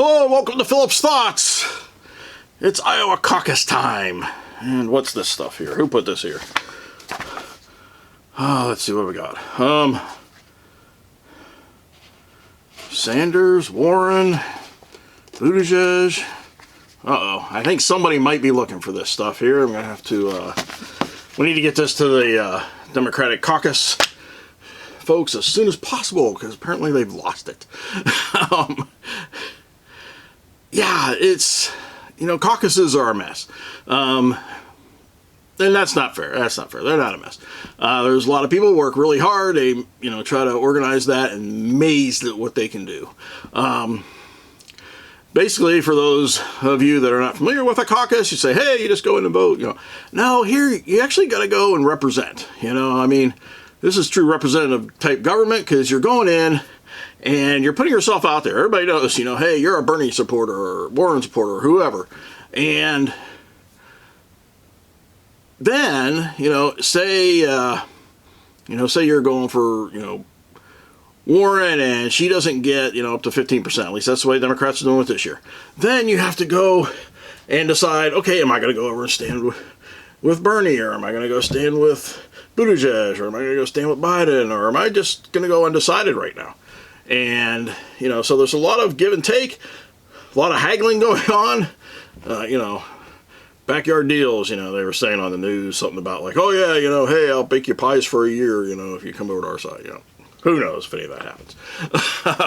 Hello, welcome to Philip's Thoughts. It's Iowa caucus time. And what's this stuff here? Who put this here? Let's see what we got. Sanders, Warren, Buttigieg. I think somebody might be looking for this stuff here. I'm going to have to, we need to get this to the Democratic caucus folks as soon as possible, because apparently they've lost it. Yeah, it's, caucuses are a mess. And that's not fair. That's not fair. They're not a mess. There's a lot of people who work really hard. They, try to organize that, and amazed at what they can do. Basically, for those of you that are not familiar with a caucus, you say, hey, you just go in and vote. No, here you actually got to go and represent. This is true representative type government, because you're going in and you're putting yourself out there. Everybody knows, hey, you're a Bernie supporter or Warren supporter or whoever. And then, say you're going for, Warren, and she doesn't get, up to 15%. At least that's the way Democrats are doing it this year. Then you have to go and decide, okay, am I going to go over and stand with Bernie, or am I going to go stand with Buttigieg, or am I going to go stand with Biden, or am I just going to go undecided right now? And, so there's a lot of give and take, a lot of haggling going on, backyard deals, they were saying on the news something about like, oh yeah, hey, I'll bake you pies for a year, if you come over to our side, Who knows if any of that happens.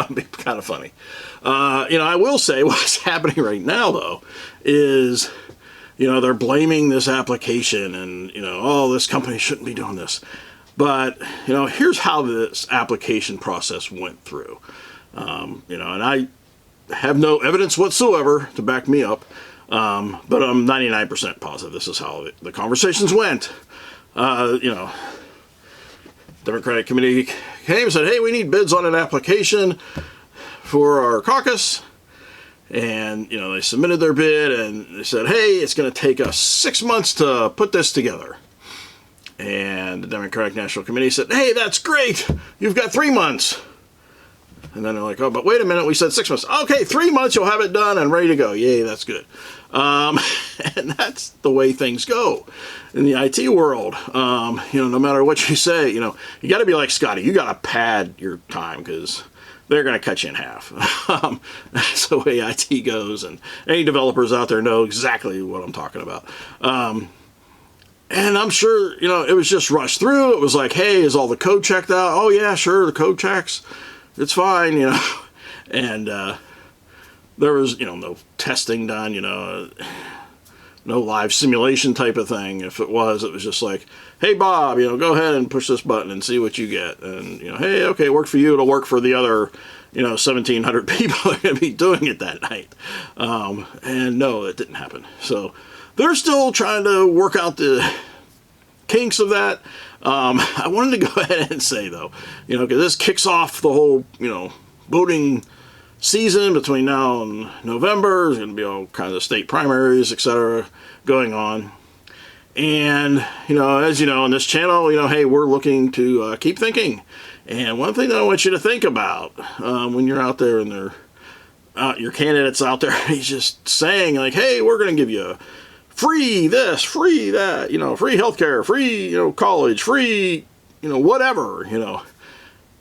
It'd be kind of funny. I will say what's happening right now, though, is, they're blaming this application and, oh, this company shouldn't be doing this. But, here's how this application process went through. And I have no evidence whatsoever to back me up. But I'm 99% positive this is how the conversations went. Democratic committee came and said, hey, we need bids on an application for our caucus. And, they submitted their bid, and they said, hey, it's going to take us 6 months to put this together. And the Democratic National Committee said, hey, that's great. You've got 3 months. And then they're like, oh, but wait a minute, we said 6 months. Okay, 3 months, you'll have it done and ready to go. Yay, that's good. And that's the way things go in the IT world. No matter what you say, you got to be like Scotty. You got to pad your time, because they're going to cut you in half. That's the way IT goes. And any developers out there know exactly what I'm talking about. And I'm sure, it was just rushed through. It was like, hey, is all the code checked out? Oh, yeah, sure, the code checks. It's fine, And there was, no testing done, no live simulation type of thing. If it was just like, hey, Bob, go ahead and push this button and see what you get. And, hey, okay, it worked for you. It'll work for the other, 1,700 people that are going to be doing it that night. And no, it didn't happen. So they're still trying to work out the kinks of that. I wanted to go ahead and say, though, because this kicks off the whole, voting season between now and November. There's going to be all kinds of state primaries, etc., going on. And, as you know, on this channel, hey, we're looking to keep thinking. And one thing that I want you to think about when you're out there and your candidate's out there, he's just saying, like, hey, we're going to give you free this, free that, free healthcare, free, college, free, whatever,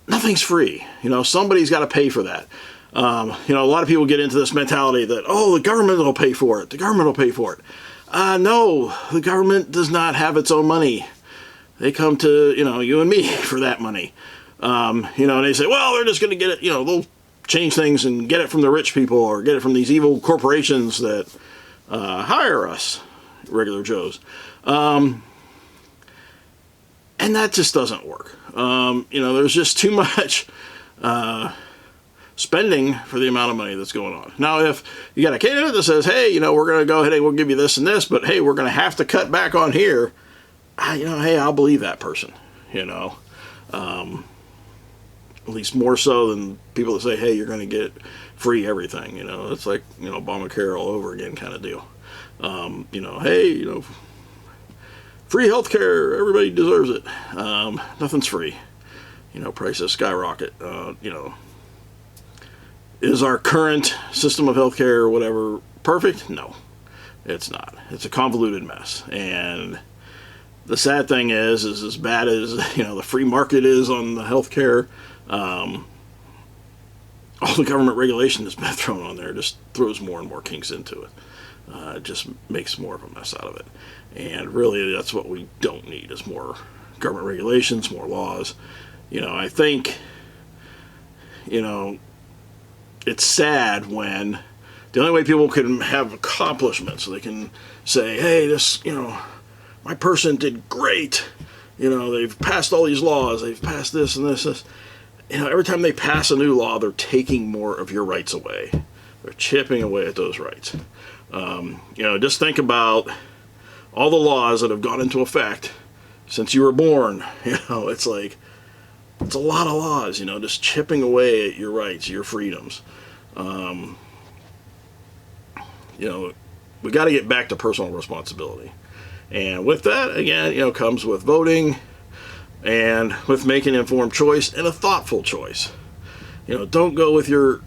nothing's free. Somebody's got to pay for that. A lot of people get into this mentality that, oh, the government will pay for it. The government will pay for it. No, the government does not have its own money. They come to, you and me for that money. And they say, well, they're just going to get it, they'll change things and get it from the rich people, or get it from these evil corporations that hire us, regular Joes. And that just doesn't work. There's just too much spending for the amount of money that's going on. Now, if you got a candidate that says, hey, we're going to go ahead and we'll give you this and this, but hey, we're going to have to cut back on here, hey, I'll believe that person, at least more so than people that say, hey, you're going to get free everything. It's like, Obamacare all over again kind of deal. Hey, free healthcare, everybody deserves it. Nothing's free. Prices skyrocket. Is our current system of healthcare or whatever perfect? No, it's not. It's a convoluted mess. And the sad thing is as bad as the free market is on the healthcare, all the government regulation that's been thrown on there just throws more and more kinks into it. It just makes more of a mess out of it. And really, that's what we don't need, is more government regulations, more laws. I think, it's sad when the only way people can have accomplishments, so they can say, hey, this, my person did great. They've passed all these laws. They've passed this and this. Every time they pass a new law, they're taking more of your rights away. They're chipping away at those rights. Just think about all the laws that have gone into effect since you were born. It's like, it's a lot of laws, just chipping away at your rights, your freedoms. We got to get back to personal responsibility. And with that, again, comes with voting and with making an informed choice and a thoughtful choice. Don't go with your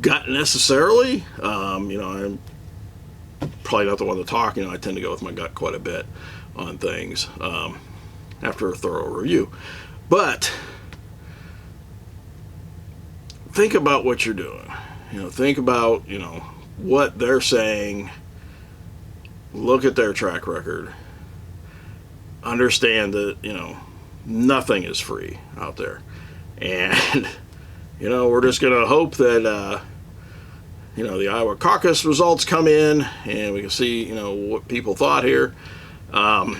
gut necessarily. I'm probably not the one to talk. I tend to go with my gut quite a bit on things after a thorough review. But think about what you're doing. Think about, what they're saying. Look at their track record. Understand that, nothing is free out there. And, we're just going to hope that, the Iowa Caucus results come in and we can see, what people thought here. I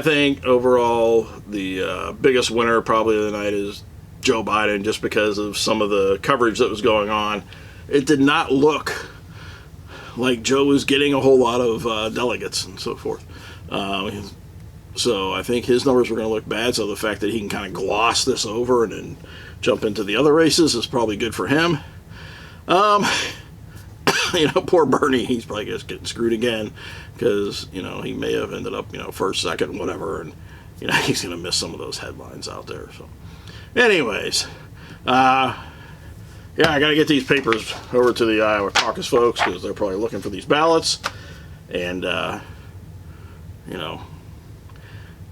think overall the biggest winner probably of the night is Joe Biden, just because of some of the coverage that was going on. It did not look like Joe was getting a whole lot of delegates and so forth. So I think his numbers were going to look bad. So the fact that he can kind of gloss this over and then jump into the other races is probably good for him. Poor Bernie, he's probably just getting screwed again because, he may have ended up, first, second, whatever. And, he's going to miss some of those headlines out there. So anyways, I got to get these papers over to the Iowa Caucus folks because they're probably looking for these ballots. And,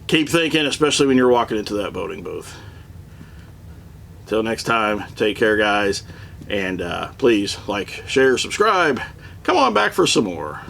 keep thinking, especially when you're walking into that voting booth. Till next time, take care, guys. And please like, share, subscribe. Come on back for some more.